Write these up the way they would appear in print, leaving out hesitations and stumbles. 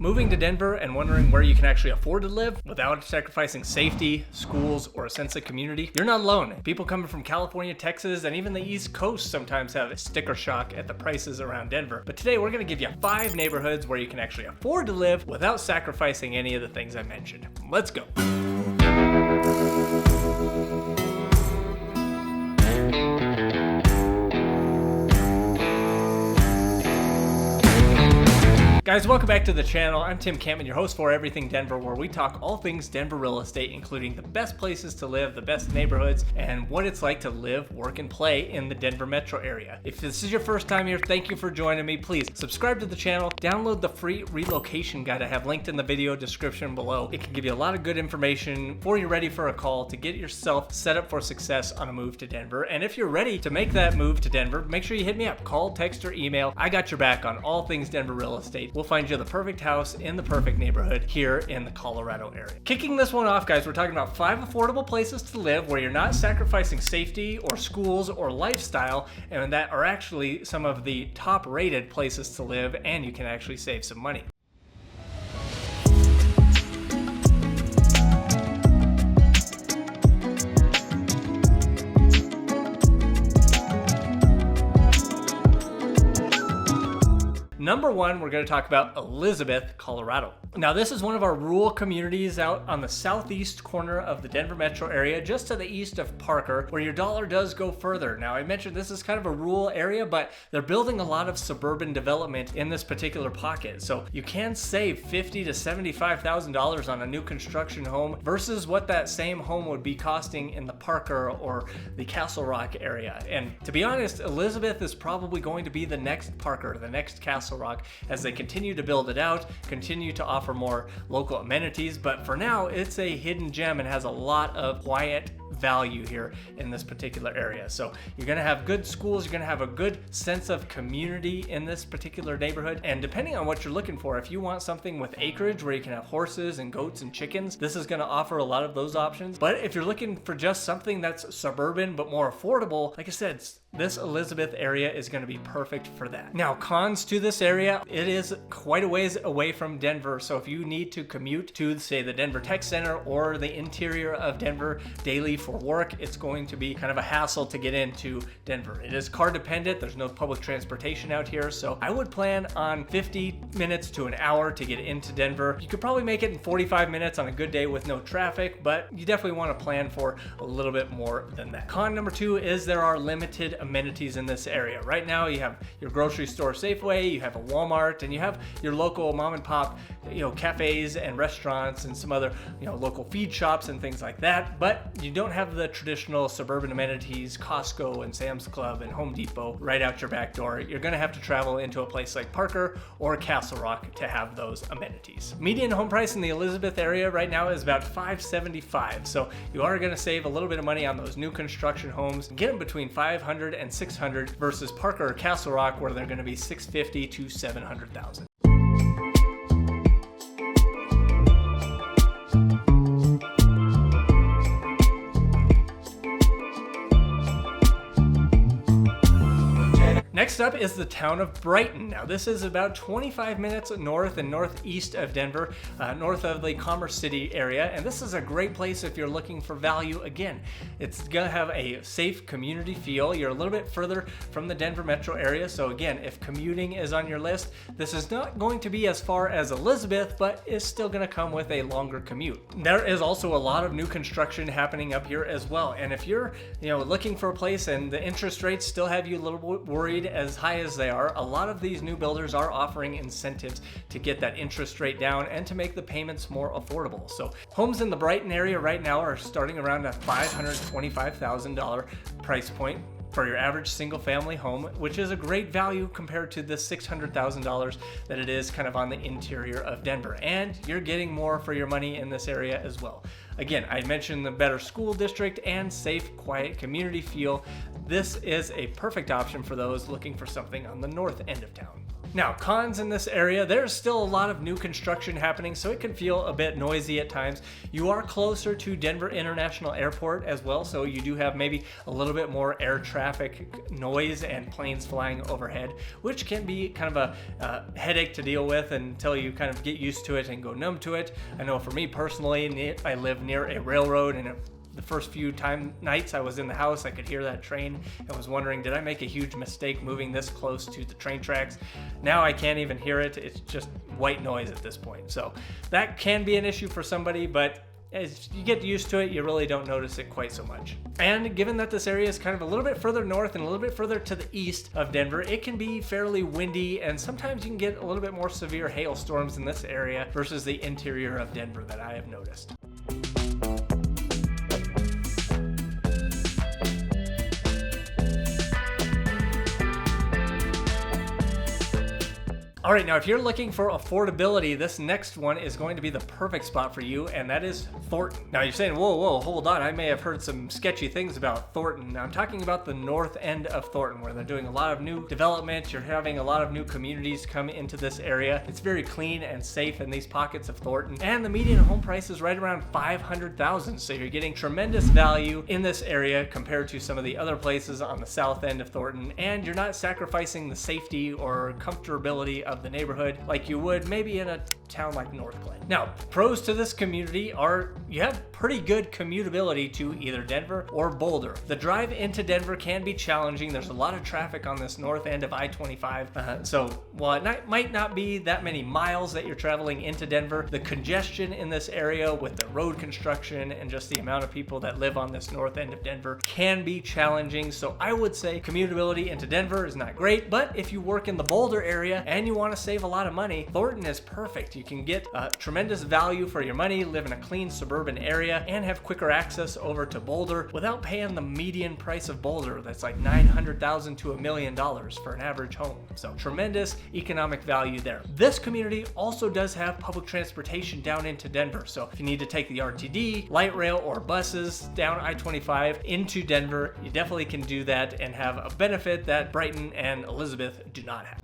Moving to Denver and wondering where you can actually afford to live without sacrificing safety, schools, or a sense of community? You're not alone. People coming from California, Texas, and even the East Coast sometimes have a sticker shock at the prices around Denver. But today we're going to give you 5 neighborhoods where you can actually afford to live without sacrificing any of the things I mentioned. Let's go. Guys, welcome back to the channel. I'm Tim Campman, your host for Everything Denver, where we talk all things Denver real estate, including the best places to live, the best neighborhoods, and what it's like to live, work, and play in the Denver metro area. If this is your first time here, thank you for joining me. Please subscribe to the channel, download the free relocation guide I have linked in the video description below. It can give you a lot of good information before you're ready for a call to get yourself set up for success on a move to Denver. And if you're ready to make that move to Denver, make sure you hit me up. Call, text, or email. I got your back on all things Denver real estate. We'll find you the perfect house in the perfect neighborhood here in the Colorado area. Kicking this one off, guys, we're talking about 5 affordable places to live where you're not sacrificing safety or schools or lifestyle, and that are actually some of the top rated places to live, and you can actually save some money. Number 1, we're going to talk about Elizabeth, Colorado. Now, this is one of our rural communities out on the southeast corner of the Denver metro area, just to the east of Parker, where your dollar does go further. Now, I mentioned this is kind of a rural area, but they're building a lot of suburban development in this particular pocket. So you can save $50,000 to $75,000 on a new construction home versus what that same home would be costing in the Parker or the Castle Rock area. And to be honest, Elizabeth is probably going to be the next Parker, the next Castle Rock, as they continue to build it out, continue to offer more local amenities. But for now, it's a hidden gem and has a lot of quiet value here in this particular area. So you're going to have good schools, you're going to have a good sense of community in this particular neighborhood. And depending on what you're looking for, if you want something with acreage where you can have horses and goats and chickens, this is going to offer a lot of those options. But if you're looking for just something that's suburban but more affordable, like I said, this Elizabeth area is going to be perfect for that. Now, cons to this area, it is quite a ways away from Denver. So if you need to commute to, say, the Denver Tech Center or the interior of Denver daily for work, it's going to be kind of a hassle to get into Denver. It is car dependent. There's no public transportation out here. So I would plan on 50 minutes to an hour to get into Denver. You could probably make it in 45 minutes on a good day with no traffic, but you definitely want to plan for a little bit more than that. Con number 2 is there are limited amenities in this area. Right now, you have your grocery store Safeway, you have a Walmart, and you have your local mom and pop, cafes and restaurants and some other, local feed shops and things like that. But you don't have the traditional suburban amenities, Costco and Sam's Club and Home Depot right out your back door. You're going to have to travel into a place like Parker or Castle Rock to have those amenities. Median home price in the Elizabeth area right now is about $575. So you are going to save a little bit of money on those new construction homes. Get them between $500 and $600 versus Parker or Castle Rock, where they're going to be $650,000 to $700,000. Next up is the town of Brighton. Now, this is about 25 minutes north and northeast of Denver, north of the Commerce City area. And this is a great place if you're looking for value. Again, it's going to have a safe community feel. You're a little bit further from the Denver metro area. So again, if commuting is on your list, this is not going to be as far as Elizabeth, but it's still going to come with a longer commute. There is also a lot of new construction happening up here as well. And if you're, looking for a place and the interest rates still have you a little bit worried, as high as they are, a lot of these new builders are offering incentives to get that interest rate down and to make the payments more affordable. So homes in the Brighton area right now are starting around a $525,000 price point for your average single family home, which is a great value compared to the $600,000 that it is kind of on the interior of Denver. And you're getting more for your money in this area as well. Again, I mentioned the better school district and safe, quiet community feel. This is a perfect option for those looking for something on the north end of town. Now, cons in this area, there's still a lot of new construction happening, so it can feel a bit noisy at times. You are closer to Denver International Airport as well, so you do have maybe a little bit more air traffic noise and planes flying overhead, which can be kind of a headache to deal with until you kind of get used to it and go numb to it. I know for me personally, I live near a railroad, and the first few nights I was in the house, I could hear that train and was wondering, did I make a huge mistake moving this close to the train tracks? Now I can't even hear it. It's just white noise at this point. So that can be an issue for somebody, but as you get used to it, you really don't notice it quite so much. And given that this area is kind of a little bit further north and a little bit further to the east of Denver, it can be fairly windy, and sometimes you can get a little bit more severe hailstorms in this area versus the interior of Denver that I have noticed. All right, now if you're looking for affordability, this next one is going to be the perfect spot for you, and that is Thornton. Now you're saying, whoa, hold on, I may have heard some sketchy things about Thornton. Now I'm talking about the north end of Thornton, where they're doing a lot of new development. You're having a lot of new communities come into this area. It's very clean and safe in these pockets of Thornton, and the median home price is right around $500,000, so you're getting tremendous value in this area compared to some of the other places on the south end of Thornton, and you're not sacrificing the safety or comfortability of the neighborhood like you would maybe in a town like North Glen. Now, pros to this community are you have pretty good commutability to either Denver or Boulder. The drive into Denver can be challenging. There's a lot of traffic on this north end of I-25. So while it might not be that many miles that you're traveling into Denver, the congestion in this area with the road construction and just the amount of people that live on this north end of Denver can be challenging. So I would say commutability into Denver is not great, but if you work in the Boulder area and you want to save a lot of money, Thornton is perfect. You can get tremendous value for your money, live in a clean suburban area, and have quicker access over to Boulder without paying the median price of Boulder that's like $900,000 to $1 million for an average home. So tremendous economic value there. This community also does have public transportation down into Denver. So if you need to take the RTD, light rail, or buses down I-25 into Denver, you definitely can do that and have a benefit that Brighton and Elizabeth do not have.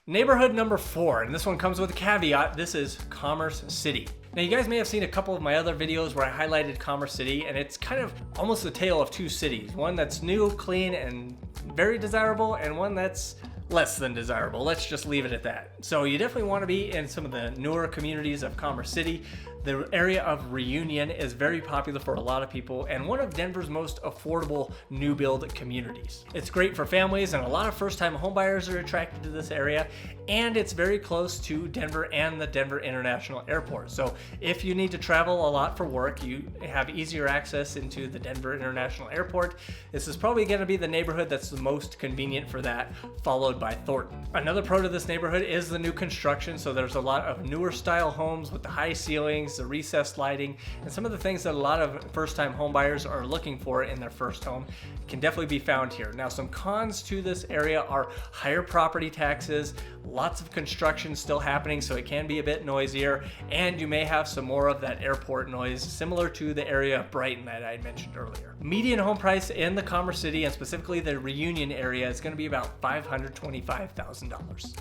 Neighborhood number 4, and this one comes with a caveat. This is Commerce City. Now you guys may have seen a couple of my other videos where I highlighted Commerce City, and it's kind of almost the tale of two cities. One that's new, clean, and very desirable, and one that's less than desirable. Let's just leave it at that. So you definitely want to be in some of the newer communities of Commerce City. The area of Reunion is very popular for a lot of people and one of Denver's most affordable new build communities. It's great for families, and a lot of first-time homebuyers are attracted to this area, and it's very close to Denver and the Denver International Airport. So if you need to travel a lot for work, you have easier access into the Denver International Airport. This is probably going to be the neighborhood that's the most convenient for that, followed by Thornton. Another pro to this neighborhood is the new construction. So there's a lot of newer style homes with the high ceilings, the recessed lighting, and some of the things that a lot of first-time homebuyers are looking for in their first home can definitely be found here. Now, some cons to this area are higher property taxes, lots of construction still happening, so it can be a bit noisier, and you may have some more of that airport noise, similar to the area of Brighton that I mentioned earlier. Median home price in the Commerce City, and specifically the Reunion area, is going to be about $525,000.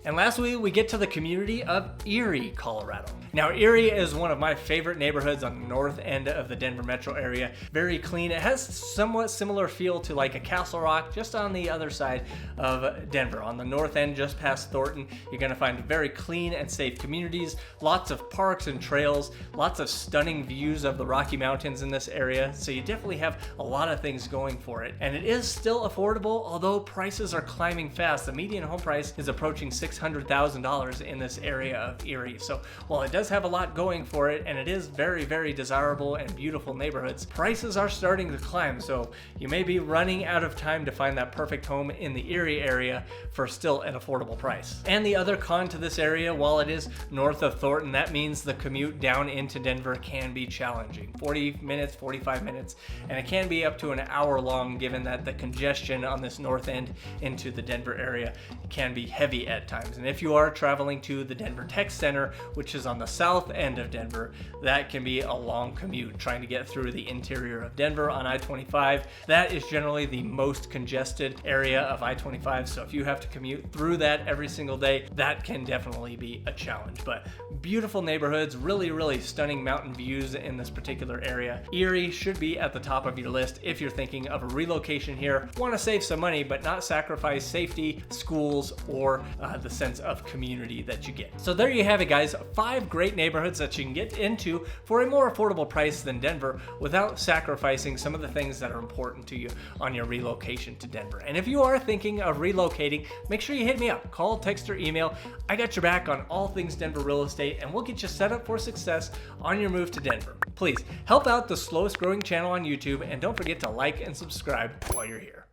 And lastly, we get to the community of Erie, Colorado. Now, Erie is one of my favorite neighborhoods on the north end of the Denver metro area. Very clean. It has somewhat similar feel to like a Castle Rock, just on the other side of Denver. On the north end, just past Thornton, you're going to find very clean and safe communities, lots of parks and trails, lots of stunning views of the Rocky Mountains in this area. So you definitely have a lot of things going for it. And it is still affordable, although prices are climbing fast. The median home price is approaching $600,000 $300,000 in this area of Erie. So while it does have a lot going for it, and it is very, very desirable and beautiful neighborhoods, prices are starting to climb. So you may be running out of time to find that perfect home in the Erie area for still an affordable price. And the other con to this area, while it is north of Thornton, that means the commute down into Denver can be challenging. 40 minutes, 45 minutes, and it can be up to an hour long, given that the congestion on this north end into the Denver area can be heavy at times. And if you are traveling to the Denver Tech Center, which is on the south end of Denver, that can be a long commute trying to get through the interior of Denver on I-25. That is generally the most congested area of I-25, so if you have to commute through that every single day, that can definitely be a challenge. But beautiful neighborhoods, really, really stunning mountain views in this particular area. Erie should be at the top of your list if you're thinking of a relocation here, want to save some money but not sacrifice safety, schools, or the sense of community that you get. So there you have it, guys. 5 great neighborhoods that you can get into for a more affordable price than Denver without sacrificing some of the things that are important to you on your relocation to Denver. And if you are thinking of relocating, make sure you hit me up. Call, text, or email. I got your back on all things Denver real estate, and we'll get you set up for success on your move to Denver. Please help out the slowest growing channel on YouTube, and don't forget to like and subscribe while you're here.